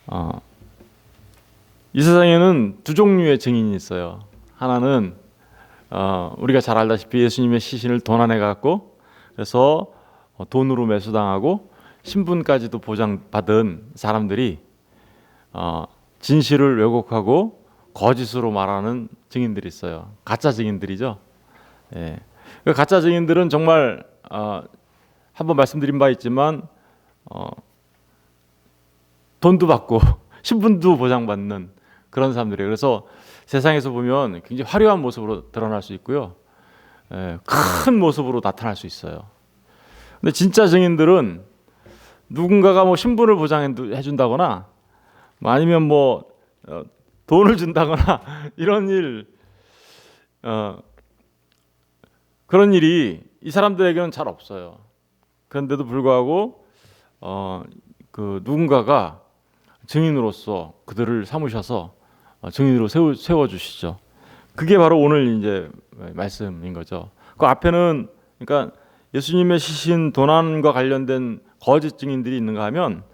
어, 이 세상에는 두 종류의 증인이 있어요. 하나는 우리가 잘 알다시피 예수님의 시신을 도난해 갖고 그래서 돈으로 매수당하고 신분까지도 보장받은 사람들이 진실을 왜곡하고 거짓으로 말하는 증인들이 있어요. 가짜 증인들이죠. 예. 그 가짜 증인들은 정말 한번 말씀드린 바 있지만 돈도 받고 신분도 보장받는 그런 사람들이에요. 그래서 세상에서 보면 굉장히 화려한 모습으로 드러날 수 있고요. 큰 모습으로 나타날 수 있어요. 근데 진짜 증인들은 누군가가 뭐 신분을 보장해 준다거나 아니면 뭐 돈을 준다거나 이런 그런 일이 이 사람들에게는 잘 없어요. 그런데도 불구하고 그 누군가가 증인으로서 그들을 삼으셔서 증인으로 세워 주시죠. 그게 바로 오늘 이제 말씀인 거죠. 그 앞에는 그러니까 예수님의 시신 도난과 관련된 거짓 증인들이 있는가 하면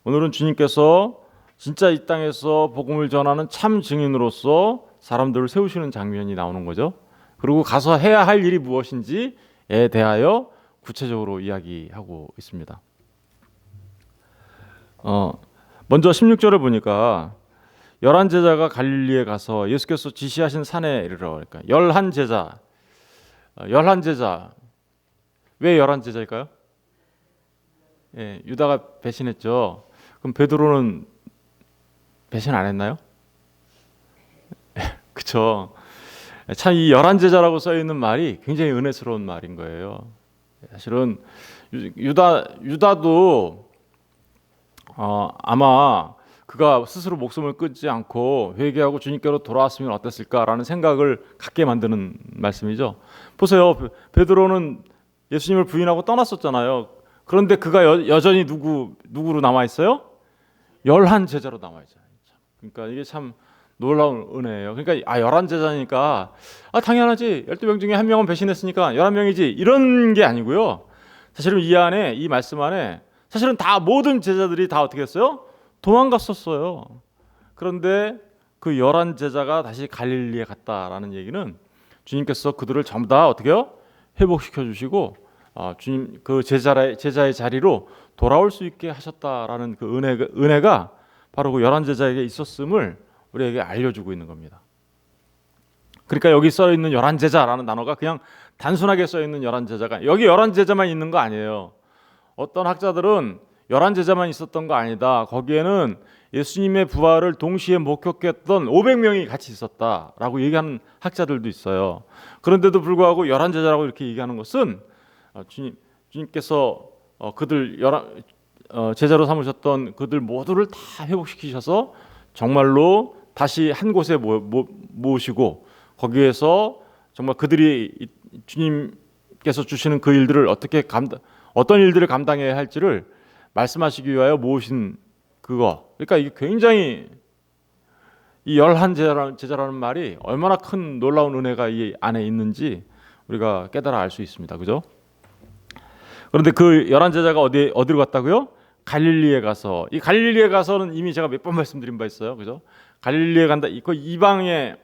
오늘은 주님께서 진짜 이 땅에서 복음을 전하는 참 증인으로서 사람들을 세우시는 장면이 나오는 거죠. 그리고 가서 해야 할 일이 무엇인지에 대하여 구체적으로 이야기하고 있습니다. 먼저 16절을 보니까 11제자가 갈릴리에 가서 예수께서 지시하신 산에 이르러 그러니까 11제자. 11제자. 왜 11제자일까요? 예, 유다가 배신했죠. 그럼 베드로는 배신 안 했나요? 그렇죠. 참 이 11제자라고 써 있는 말이 굉장히 은혜스러운 말인 거예요. 사실은 유다도 아마 그가 스스로 목숨을 끊지 않고 회개하고 주님께로 돌아왔으면 어땠을까라는 생각을 갖게 만드는 말씀이죠. 보세요. 베드로는 예수님을 부인하고 떠났었잖아요. 그런데 그가 여전히 누구로 남아 있어요? 11제자로 남아 있어요. 그러니까 이게 참 놀라운 은혜예요. 그러니까 11제자니까 당연하지. 12명 중에 한 명은 배신했으니까 11명이지. 이런 게 아니고요. 사실은 이 말씀 안에 사실은 다 모든 제자들이 다 어떻게 했어요? 도망갔었어요. 그런데 그 11제자가 다시 갈릴리에 갔다라는 얘기는 주님께서 그들을 전부 다 어떻게 해요? 회복시켜 주시고 주님 그 제자의 자리로 돌아올 수 있게 하셨다라는 그 은혜가 바로 그 11제자에게 있었음을 우리에게 알려주고 있는 겁니다. 그러니까 여기 써 있는 11제자라는 단어가 그냥 단순하게 써 있는 11제자가 여기 11제자만 있는 거 아니에요. 어떤 학자들은 11제자만 있었던 거 아니다. 거기에는 예수님의 부활을 동시에 목격했던 500명이 같이 있었다라고 얘기하는 학자들도 있어요. 그런데도 불구하고 11제자라고 이렇게 얘기하는 것은 주님께서 그들 제자로 삼으셨던 그들 모두를 다 회복시키셔서 정말로 다시 한 곳에 모으시고 거기에서 정말 그들이 주님께서 주시는 그 일들을 어떤 일들을 감당해야 할지를 말씀하시기 위하여 모으신 그거. 그러니까 이게 굉장히 이 11제자라는 말이 얼마나 큰 놀라운 은혜가 이 안에 있는지 우리가 깨달아 알 수 있습니다. 그죠? 그런데 그 11제자가 어디로 갔다고요? 갈릴리에 가서. 이 갈릴리에 가서는 이미 제가 몇 번 말씀드린 바 있어요. 그죠? 갈릴리에 간다. 그 이방의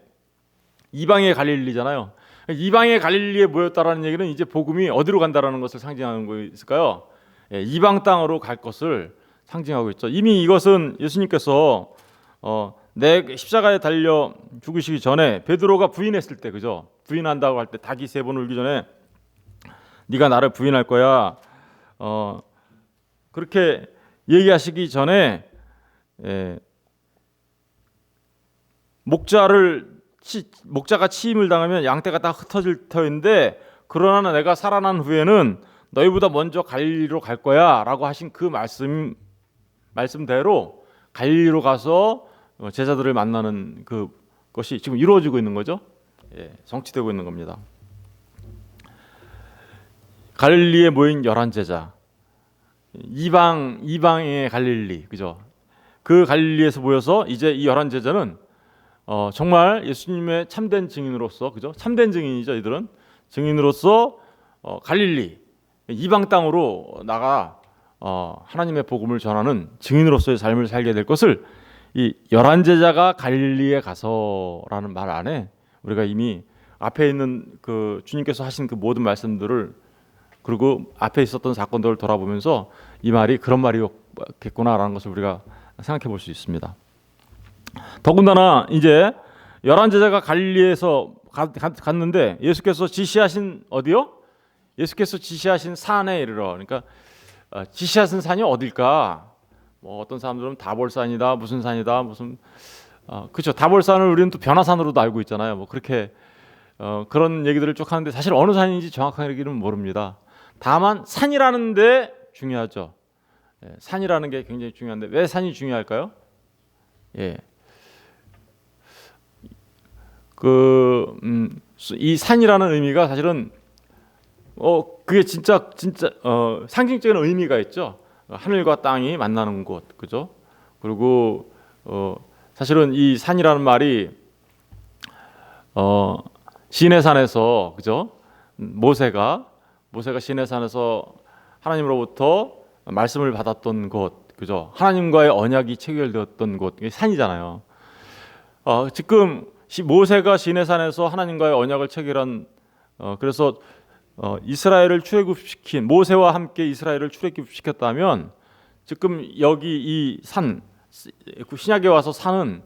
갈릴리잖아요. 이방의 갈릴리에 모였다라는 얘기는 이제 복음이 어디로 간다라는 것을 상징하는 거 있을까요? 이방 땅으로 갈 것을 상징하고 있죠. 이미 이것은 예수님께서 내 십자가에 달려 죽으시기 전에 베드로가 부인했을 때, 그죠? 부인한다고 할 때 닭이 3번 울기 전에 네가 나를 부인할 거야. 그렇게 얘기하시기 전에 목자가 치임을 당하면 양떼가 다 흩어질 터인데 그러나 내가 살아난 후에는 너희보다 먼저 갈릴리로 갈 거야라고 하신 그 말씀대로 갈릴리로 가서 제자들을 만나는 그것이 지금 이루어지고 있는 거죠. 성취되고 있는 겁니다. 갈릴리에 모인 11제자, 이방의 갈릴리, 그죠? 그 갈릴리에서 모여서 이제 이 11제자는 정말 예수님의 참된 증인으로서, 그죠? 참된 증인이죠. 이들은 증인으로서 갈릴리 이방 땅으로 나가 하나님의 복음을 전하는 증인으로서의 삶을 살게 될 것을 이 11제자가 갈릴리에 가서라는 말 안에 우리가 이미 앞에 있는 그 주님께서 하신 그 모든 말씀들을 그리고 앞에 있었던 사건들을 돌아보면서 이 말이 그런 말이었겠구나라는 것을 우리가 생각해 볼 수 있습니다. 더군다나 이제 11제자가 갈릴리에서 갔는데 예수께서 지시하신 어디요? 예수께서 지시하신 산에 이르러. 그러니까 지시하신 산이 어딜까? 뭐 어떤 사람들은 다볼산이다, 무슨 산이다, 무슨 그렇죠. 다볼산을 우리는 또 변화산으로도 알고 있잖아요. 뭐 그렇게 그런 얘기들을 쭉 하는데 사실 어느 산인지 정확하게는 모릅니다. 다만 산이라는 데 중요하죠. 산이라는 게 굉장히 중요한데 왜 산이 중요할까요? 예. 이 산이라는 의미가 사실은 그게 진짜 상징적인 의미가 있죠. 하늘과 땅이 만나는 곳, 그죠? 그리고 사실은 이 산이라는 말이 시내산에서, 그죠? 모세가 시내산에서 하나님으로부터 말씀을 받았던 곳, 그죠? 하나님과의 언약이 체결되었던 곳, 이게 산이잖아요. 지금 모세가 시내산에서 하나님과의 언약을 체결한 그래서 이스라엘을 출애굽시킨 모세와 함께 이스라엘을 출애굽시켰다면 지금 여기 이 산 신약에 와서 산은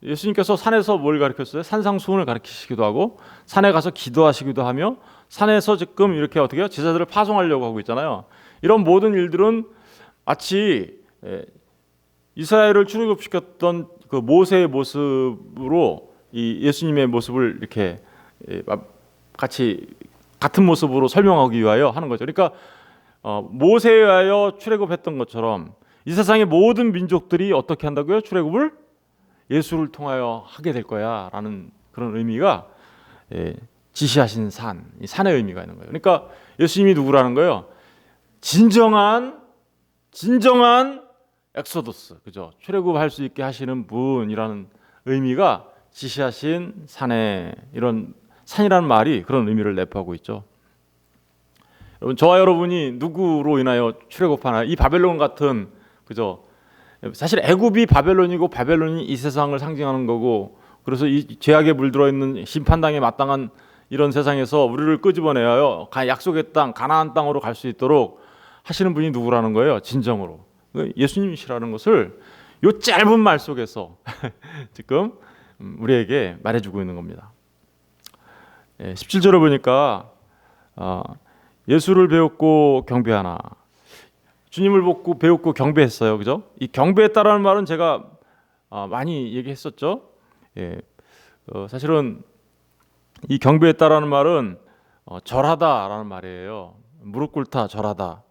예수님께서 산에서 뭘 가르쳤어요? 산상수훈을 가르치시기도 하고 산에 가서 기도하시기도 하며 산에서 지금 이렇게 어떻게 해요? 제자들을 파송하려고 하고 있잖아요. 이런 모든 일들은 마치 이스라엘을 출애굽시켰던 그 모세의 모습으로 이 예수님의 모습을 이렇게 같이 같은 모습으로 설명하기 위하여 하는 거죠. 그러니까 모세에 의하여 출애굽했던 것처럼 이 세상의 모든 민족들이 어떻게 한다고요? 출애굽을 예수를 통하여 하게 될 거야라는 그런 의미가 지시하신 산, 이 산의 의미가 있는 거예요. 그러니까 예수님이 누구라는 거예요? 진정한 엑소더스, 그죠? 출애굽할 수 있게 하시는 분이라는 의미가 지시하신 산에 이런 산이라는 말이 그런 의미를 내포하고 있죠. 여러분, 저와 여러분이 누구로 인하여 출애굽하나? 이 바벨론 같은, 그죠? 사실 애굽이 바벨론이고 바벨론이 이 세상을 상징하는 거고, 그래서 이 죄악에 물들어 있는 심판당에 마땅한 이런 세상에서 우리를 끄집어내어 약속의 땅 가나안 땅으로 갈 수 있도록 하시는 분이 누구라는 거예요? 진정으로 예수님이시라는 것을 이 짧은 말 속에서 지금 우리에게 말해주고 있는 겁니다. 17절을 보니까 예수를 배웠고 경배하나. 주님을 배웠고 경배했어요, 그죠? 이 경배했다라는 말은 제가 많이 얘기했었죠. 사실은 이 경배했다라는 말은 절하다라는 말이에요. 무릎 꿇다, 절하다.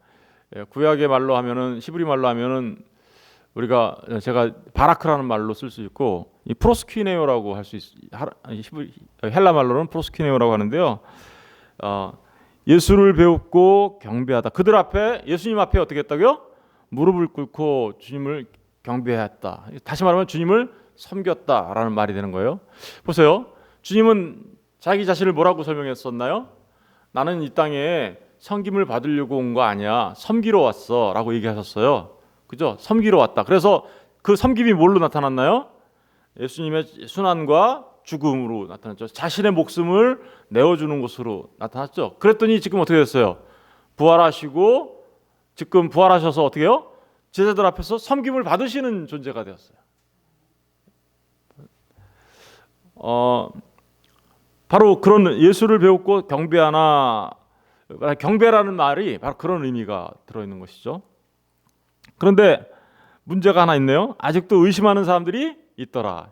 구약의 말로 하면은 히브리 말로 하면은 제가 바라크라는 말로 쓸 수 있고 이 프로스퀴네오라고 할 수 헬라 말로는 프로스퀴네오라고 하는데요. 예수를 배웠고 경배하다. 그들 앞에 예수님 앞에 어떻게 했다고요? 무릎을 꿇고 주님을 경배했다. 다시 말하면 주님을 섬겼다라는 말이 되는 거예요. 보세요. 주님은 자기 자신을 뭐라고 설명했었나요? 나는 이 땅에 섬김을 받으려고 온 거 아니야. 섬기러 왔어라고 얘기하셨어요. 그죠? 섬기러 왔다. 그래서 그 섬김이 뭘로 나타났나요? 예수님의 순환과 죽음으로 나타났죠. 자신의 목숨을 내어주는 것으로 나타났죠. 그랬더니 지금 어떻게 됐어요? 부활하시고 지금 부활하셔서 어떻게 해요? 제자들 앞에서 섬김을 받으시는 존재가 되었어요. 바로 그런 예수를 배웠고 경배하나. 경배라는 말이 바로 그런 의미가 들어있는 것이죠. 그런데 문제가 하나 있네요. 아직도 의심하는 사람들이 있더라.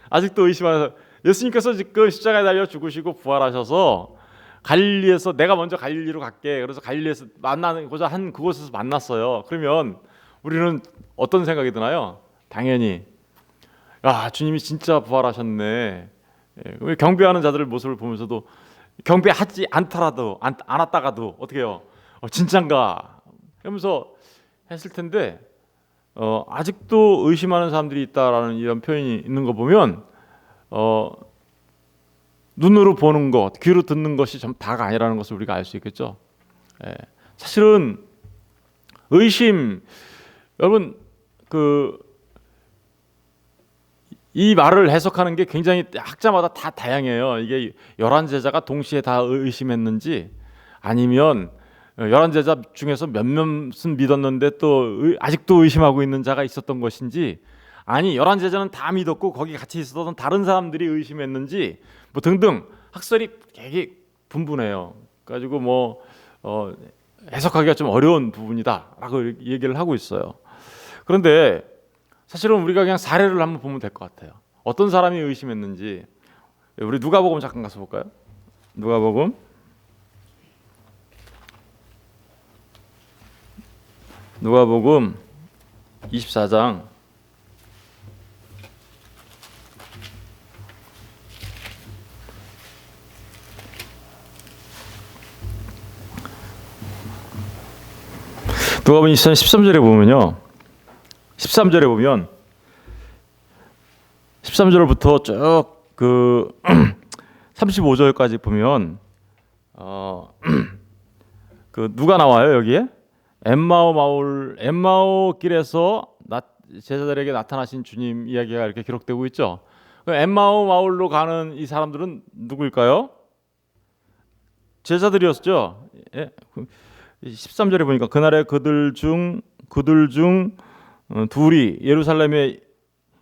아직도 의심하는 예수님께서 지금 십자가에 달려 죽으시고 부활하셔서 갈릴리에서 내가 먼저 갈릴리로 갈게. 그래서 갈릴리에서 만나고자 한 그곳에서 만났어요. 그러면 우리는 어떤 생각이 드나요? 당연히 주님이 진짜 부활하셨네. 경배하는 자들의 모습을 보면서도 경배하지 않았다가도 어떻게 해요? 진짠가? 이러면서 했을 텐데 아직도 의심하는 사람들이 있다라는 이런 표현이 있는 거 보면 눈으로 보는 것, 귀로 듣는 것이 좀 다가 아니라는 것을 우리가 알 수 있겠죠. 예. 사실은 의심, 여러분 이 말을 해석하는 게 굉장히 학자마다 다 다양해요. 이게 11제자가 동시에 다 의심했는지, 아니면 11제자 중에서 몇몇은 믿었는데 또 아직도 의심하고 있는 자가 있었던 것인지, 아니 11제자는 다 믿었고 거기 같이 있었던 다른 사람들이 의심했는지, 뭐 등등 학설이 되게 분분해요. 가지고 해석하기가 좀 어려운 부분이다라고 얘기를 하고 있어요. 그런데 사실은 우리가 그냥 사례를 한번 보면 될 것 같아요. 어떤 사람이 의심했는지. 우리 누가복음 잠깐 가서 볼까요? 누가복음 24장 13절에 보면요. 13절에 보면 13절부터 쭉 35절까지 보면 누가 나와요 여기에? 엠마오 길에서 제자들에게 나타나신 주님 이야기가 이렇게 기록되고 있죠. 엠마오 마을로 가는 이 사람들은 누구일까요? 제자들이었죠. 13절에 보니까 그날에 그들 중 둘이 예루살렘에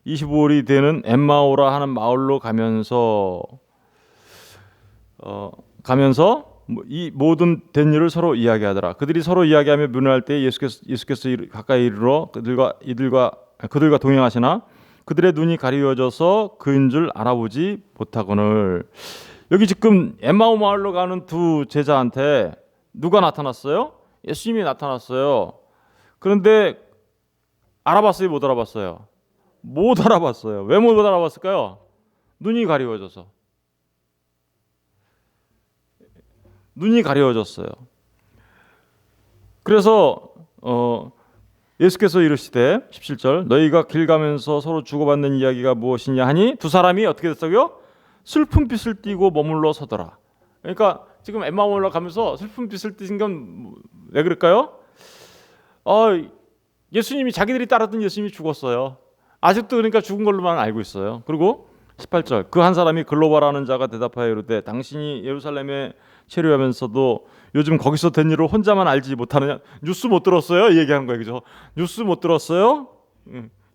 25일이 되는 엠마오라 하는 마을로 가면서 이 모든 된 일을 서로 이야기하더라. 그들이 서로 이야기하며 문을 때 예수께서 가까이 이르러 그들과 동행하시나 그들의 눈이 가리워져서 그인 줄 알아보지 못하거늘. 여기 지금 엠마오 마을로 가는 두 제자한테 누가 나타났어요? 예수님이 나타났어요. 그런데 알아봤어요? 못 알아봤어요? 못 알아봤어요. 왜 못 알아봤을까요? 눈이 가리워져서. 눈이 가려워졌어요. 그래서 예수께서 이르시되 17절 너희가 길 가면서 서로 주고받는 이야기가 무엇이냐 하니 두 사람이 어떻게 됐어요? 슬픈 빛을 띠고 머물러 서더라. 그러니까 지금 엠마오로 가면서 슬픈 빛을 띠신 건 왜 그럴까요? 예수님이 자기들이 따르던 예수님이 죽었어요. 아직도 그러니까 죽은 걸로만 알고 있어요. 그리고 18절 그 한 사람이 글로바라는 자가 대답하여 이르되 당신이 예루살렘에 체류하면서도 요즘 거기서 된 일을 혼자만 알지 못하느냐. 뉴스 못 들었어요? 얘기하는 거예요. 그죠? 뉴스 못 들었어요?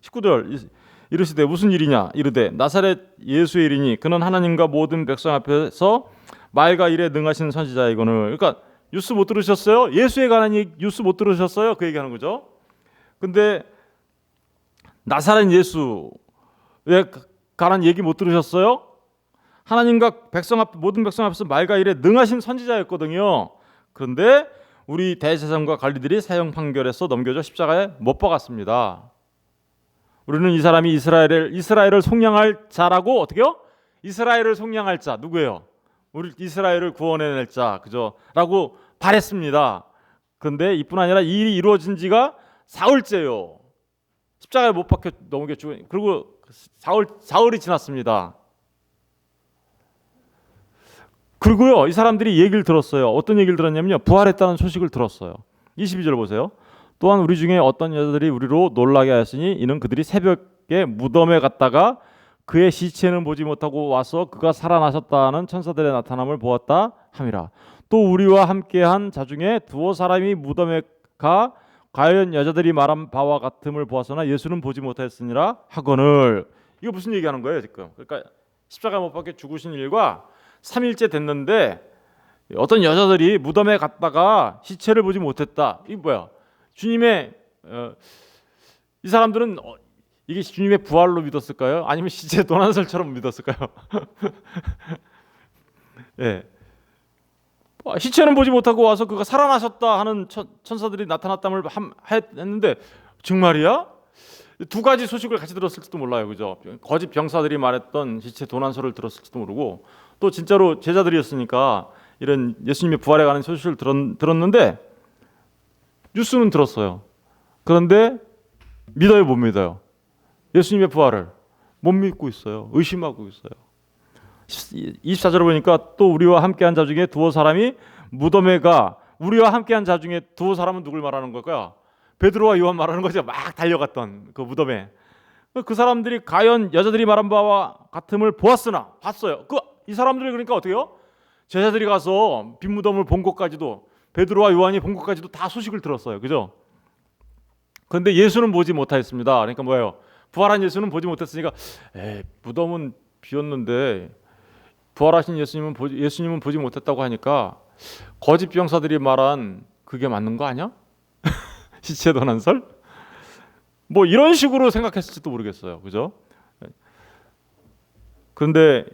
19절 이르시되 무슨 일이냐 이르되 나사렛 예수의 일이니 그는 하나님과 모든 백성 앞에서 말과 일에 능하신 선지자이거늘. 그러니까 뉴스 못 들으셨어요? 예수에 관한 뉴스 못 들으셨어요? 그 얘기하는 거죠. 근데 나사렛 예수에 관한 얘기 못 들으셨어요? 하나님과 모든 백성 앞에서 말과 일에 능하신 선지자였거든요. 그런데 우리 대제사장과 관리들이 사형 판결에서 넘겨져 십자가에 못 박았습니다. 우리는 이 사람이 이스라엘을 속량할 자라고 어떻게요? 이스라엘을 속량할 자 누구예요? 우리 이스라엘을 구원해낼 자 그죠? 라고 바랬습니다. 그런데 이뿐 아니라 이 일이 이루어진 지가 사흘째요. 십자가에 못 박혀 넘겨 죽어. 그리고 사흘이 지났습니다. 그리고요 이 사람들이 얘기를 들었어요. 어떤 얘기를 들었냐면요, 부활했다는 소식을 들었어요. 22절 보세요. 또한 우리 중에 어떤 여자들이 우리로 놀라게 하였으니 이는 그들이 새벽에 무덤에 갔다가 그의 시체는 보지 못하고 와서 그가 살아나셨다는 천사들의 나타남을 보았다 함이라. 또 우리와 함께한 자 중에 두어 사람이 무덤에 가 과연 여자들이 말한 바와 같음을 보았으나 예수는 보지 못하였으니라 하거늘. 이거 무슨 얘기하는 거예요 지금? 그러니까 십자가 못 박혀 죽으신 일과 3일째 됐는데 어떤 여자들이 무덤에 갔다가 시체를 보지 못했다. 이게 뭐야? 주님의 이 사람들은 이게 주님의 부활로 믿었을까요? 아니면 시체 도난설처럼 믿었을까요? 예. 시체는 보지 못하고 와서 그가 살아나셨다 하는 천사들이 나타났다을 했는데 정말이야? 두 가지 소식을 같이 들었을지도 몰라요, 그죠? 거짓 병사들이 말했던 시체 도난설을 들었을지도 모르고 또 진짜로 제자들이었으니까 이런 예수님의 부활에 관한 소식을 들었는데 뉴스는 들었어요. 그런데 믿어요, 못 믿어요? 예수님의 부활을 못 믿고 있어요. 의심하고 있어요. 24절을 보니까 또 우리와 함께한 자 중에 두어 사람이 무덤에 가 우리와 함께한 자 중에 두 사람은 누굴 말하는 걸까요? 베드로와 요한 말하는 거죠. 막 달려갔던 그 무덤에. 그 사람들이 과연 여자들이 말한 바와 같음을 보았으나 봤어요. 이 사람들이 그러니까 어떻게요? 제자들이 가서 빈 무덤을 본 것까지도, 베드로와 요한이 본 것까지도 다 소식을 들었어요. 그죠? 그런데 예수는 보지 못하였습니다. 그러니까 뭐예요? 부활한 예수는 보지 못했으니까 무덤은 비었는데 부활하신 예수님은 보지 못했다고 하니까 거짓 병사들이 말한 그게 맞는 거 아니야? 시체 도난설? 뭐 이런 식으로 생각했을지도 모르겠어요. 그죠? 그런데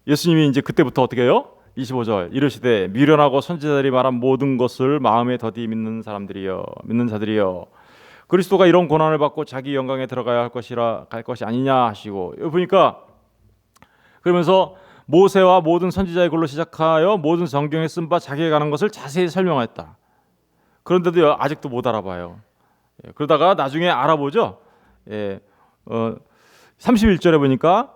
예수님이 이제 그때부터 어떻게 해요? 25절 이르시되 미련하고 선지자들이 말한 모든 것을 마음에 더디 믿는 자들이여 그리스도가 이런 고난을 받고 자기 영광에 들어가야 갈 것이 아니냐 하시고, 여기 보니까 그러면서 모세와 모든 선지자의 글로 시작하여 모든 성경에 쓴 바 자기에 관한 것을 자세히 설명하였다. 그런데도 아직도 못 알아봐요. 그러다가 나중에 알아보죠. 31절에 보니까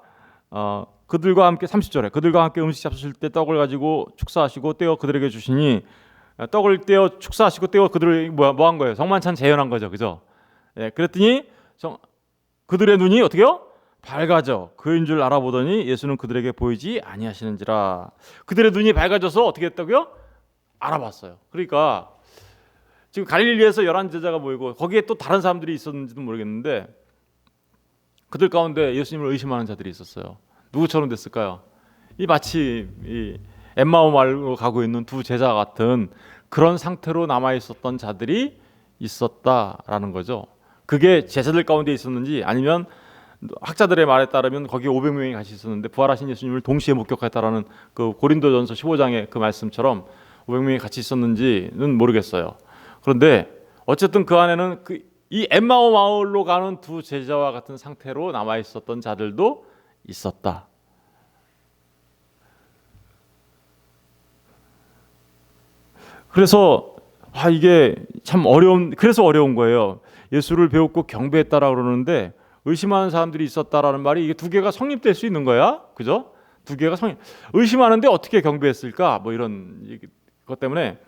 그들과 함께 30절에 그들과 함께 음식 잡수실 때 떡을 가지고 축사하시고 떼어 그들에게 주시니, 떡을 떼어 축사하시고 떼어 그들을 뭐 한 거예요? 성만찬 재현한 거죠. 그죠? 그랬더니 그들의 눈이 어떻게요? 밝아져 그인 줄 알아보더니 예수는 그들에게 보이지 아니하시는지라. 그들의 눈이 밝아져서 어떻게 했다고요? 알아봤어요. 그러니까 지금 갈릴리에서 11제자가 모이고 거기에 또 다른 사람들이 있었는지도 모르겠는데 그들 가운데 예수님을 의심하는 자들이 있었어요. 누구처럼 됐을까요? 마치 엠마오 마을로 가고 있는 두 제자 같은 그런 상태로 남아 있었던 자들이 있었다라는 거죠. 그게 제자들 가운데 있었는지 아니면 학자들의 말에 따르면 거기에 500명이 같이 있었는데 부활하신 예수님을 동시에 목격했다라는 그 고린도전서 15장의 그 말씀처럼 500명이 같이 있었는지는 모르겠어요. 그런데 어쨌든 그 안에는 이 엠마오 마을로 가는 두 제자와 같은 상태로 남아 있었던 자들도 있었다. 그래서 이게 참 그래서 어려운 거예요. 예수를 배웠고 경배했다라고 그러는데 의심하는 사람들이 있었다라는 말이 이게 두 개가 성립될 수 있는 거야, 그죠? 두 개가 의심하는데 어떻게 경배했을까? 뭐 이런 것 때문에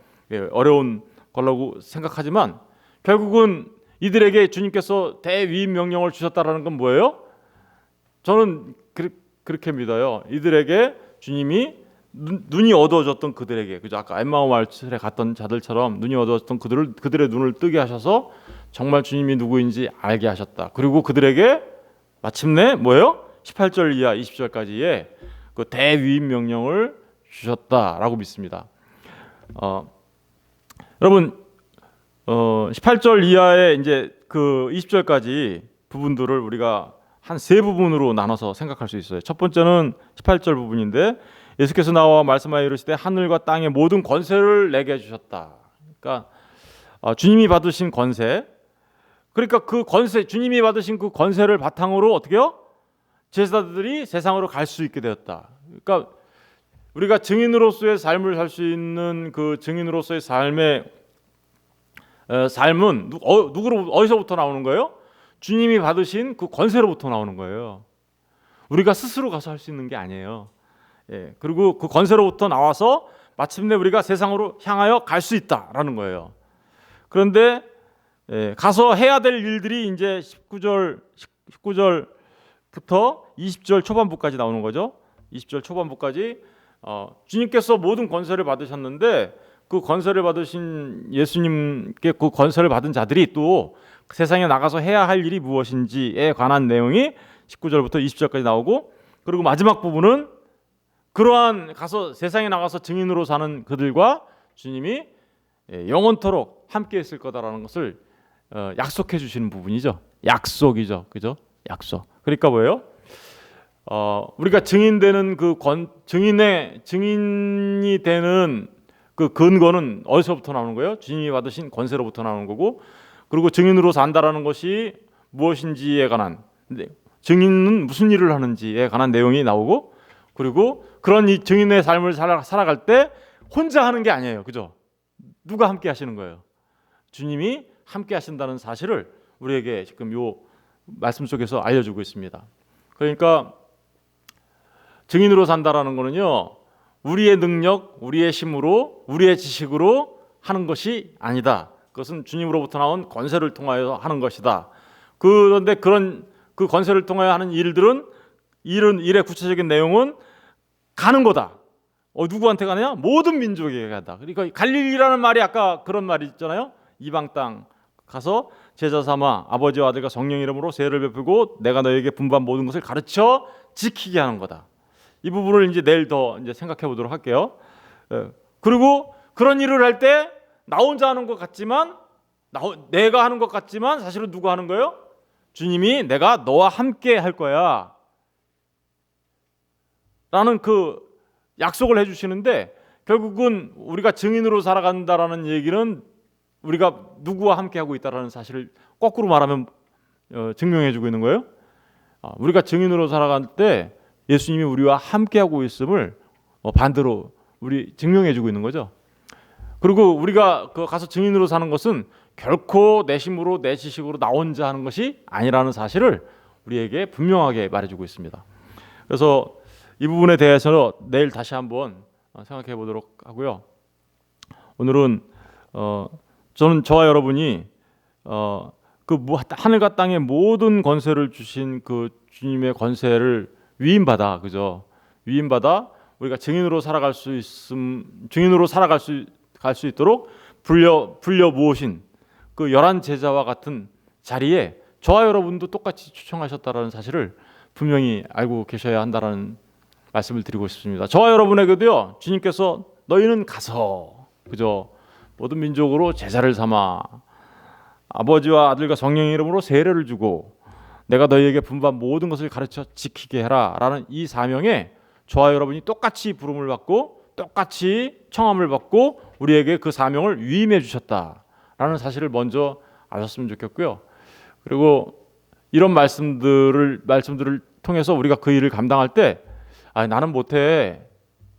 어려운 거라고 생각하지만 결국은 이들에게 주님께서 대위임 명령을 주셨다라는 건 뭐예요? 저는 그렇게 믿어요. 이들에게 주님이 눈이 어두워졌던 그들에게, 그죠? 아까 엠마오 마을에 갔던 자들처럼 눈이 어두워졌던 그들의 눈을 뜨게 하셔서 정말 주님이 누구인지 알게 하셨다. 그리고 그들에게 마침내 뭐예요? 18절 이하 20절까지의 그 대위임 명령을 주셨다라고 믿습니다. 여러분 18절 이하의 이제 그 20절까지 부분들을 우리가 한 세 부분으로 나눠서 생각할 수 있어요. 첫 번째는 18절 부분인데 예수께서 나와 말씀하여 이르시되 하늘과 땅의 모든 권세를 내게 주셨다. 그러니까 주님이 받으신 권세, 그러니까 그 권세, 주님이 받으신 그 권세를 바탕으로 어떻게요? 제자들이 세상으로 갈 수 있게 되었다. 그러니까 우리가 증인으로서의 삶을 살 수 있는 그 증인으로서의 삶은 어디서부터 나오는 거예요? 주님이 받으신 그 권세로부터 나오는 거예요. 우리가 스스로 가서 할 수 있는 게 아니에요. 그리고 그 권세로부터 나와서 마침내 우리가 세상으로 향하여 갈 수 있다라는 거예요. 그런데 가서 해야 될 일들이 이제 19절부터 20절 초반부까지 나오는 거죠. 20절 초반부까지 주님께서 모든 권세를 받으셨는데 그 권세를 받으신 예수님께 그 권세를 받은 자들이 또 세상에 나가서 해야 할 일이 무엇인지에 관한 내용이 19절부터 20절까지 나오고, 그리고 마지막 부분은 그러한 가서 세상에 나가서 증인으로 사는 그들과 주님이 영원토록 함께 있을 거다라는 것을 약속해 주시는 부분이죠. 약속이죠. 그죠? 약속. 그러니까 뭐예요? 우리가 증인되는 증인이 되는 그 근거는 어디서부터 나오는 거예요? 주님이 받으신 권세로부터 나오는 거고, 그리고 증인으로 산다라는 것이 무엇인지에 관한, 증인은 무슨 일을 하는지에 관한 내용이 나오고, 그리고 그런 이 증인의 삶을 살아갈 때 혼자 하는 게 아니에요. 그죠? 누가 함께 하시는 거예요? 주님이 함께 하신다는 사실을 우리에게 지금 요 말씀 속에서 알려주고 있습니다. 그러니까 증인으로 산다라는 거는요, 우리의 능력, 우리의 힘으로, 우리의 지식으로 하는 것이 아니다. 그것은 주님으로부터 나온 권세를 통하여 하는 것이다. 그런데 그 권세를 통하여 하는 일의 구체적인 내용은 가는 거다. 누구한테 가느냐? 모든 민족에게 간다. 그러니까 갈릴리라는 말이 아까 그런 말이 있잖아요. 이방 땅 가서 제자 삼아 아버지와 아들과 성령 이름으로 세례를 베풀고 내가 너에게 분부한 모든 것을 가르쳐 지키게 하는 거다. 이 부분을 이제 내일 더 이제 생각해 보도록 할게요. 그리고 그런 일을 할 때 나 혼자 하는 것 같지만 내가 하는 것 같지만 사실은 누가 하는 거예요? 주님이 내가 너와 함께 할 거야 라는 그 약속을 해주시는데, 결국은 우리가 증인으로 살아간다라는 얘기는 우리가 누구와 함께 하고 있다라는 사실을 거꾸로 말하면 증명해주고 있는 거예요. 우리가 증인으로 살아갈 때 예수님이 우리와 함께 하고 있음을 반대로 우리 증명해주고 있는 거죠. 그리고 우리가 가서 증인으로 사는 것은 결코 내 힘으로 내 지식으로 나 혼자 하는 것이 아니라는 사실을 우리에게 분명하게 말해주고 있습니다. 그래서 이 부분에 대해서는 내일 다시 한번 생각해 보도록 하고요. 오늘은 저와 여러분이 하늘과 땅의 모든 권세를 주신 그 주님의 권세를 위임받아 우리가 증인으로 살아갈 수 있도록 불려 모으신 그 11 제자와 같은 자리에 저와 여러분도 똑같이 초청하셨다라는 사실을 분명히 알고 계셔야 한다라는 말씀을 드리고 싶습니다. 저와 여러분에게도요, 주님께서 너희는 가서 모든 민족으로 제자를 삼아 아버지와 아들과 성령의 이름으로 세례를 주고 내가 너희에게 분부한 모든 것을 가르쳐 지키게 해라 라는 이 사명에 저와 여러분이 똑같이 부름을 받고 똑같이 청함을 받고 우리에게 그 사명을 위임해 주셨다라는 사실을 먼저 아셨으면 좋겠고요. 그리고 이런 말씀들을 통해서 우리가 그 일을 감당할 때 나는 못해,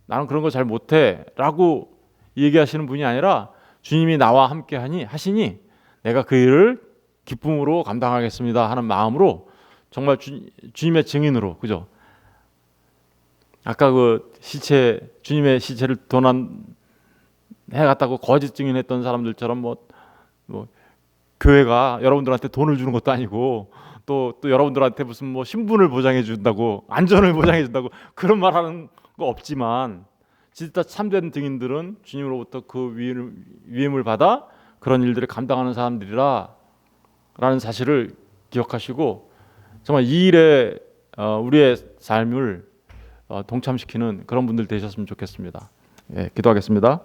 나는 그런 거 잘 못해 라고 얘기하시는 분이 아니라 주님이 나와 함께 하시니 내가 그 일을 기쁨으로 감당하겠습니다 하는 마음으로 정말 주님의 증인으로, 아까 주님의 시체를 도난해 갔다고 거짓 증인했던 사람들처럼 교회가 여러분들한테 돈을 주는 것도 아니고 또 여러분들한테 무슨 신분을 보장해 준다고, 안전을 보장해 준다고 그런 말하는 거 없지만, 진짜 참된 증인들은 주님으로부터 그 위임을 받아 그런 일들을 감당하는 사람들이라라는 사실을 기억하시고 정말 이 일에 우리의 삶을 동참시키는 그런 분들 되셨으면 좋겠습니다. 기도하겠습니다.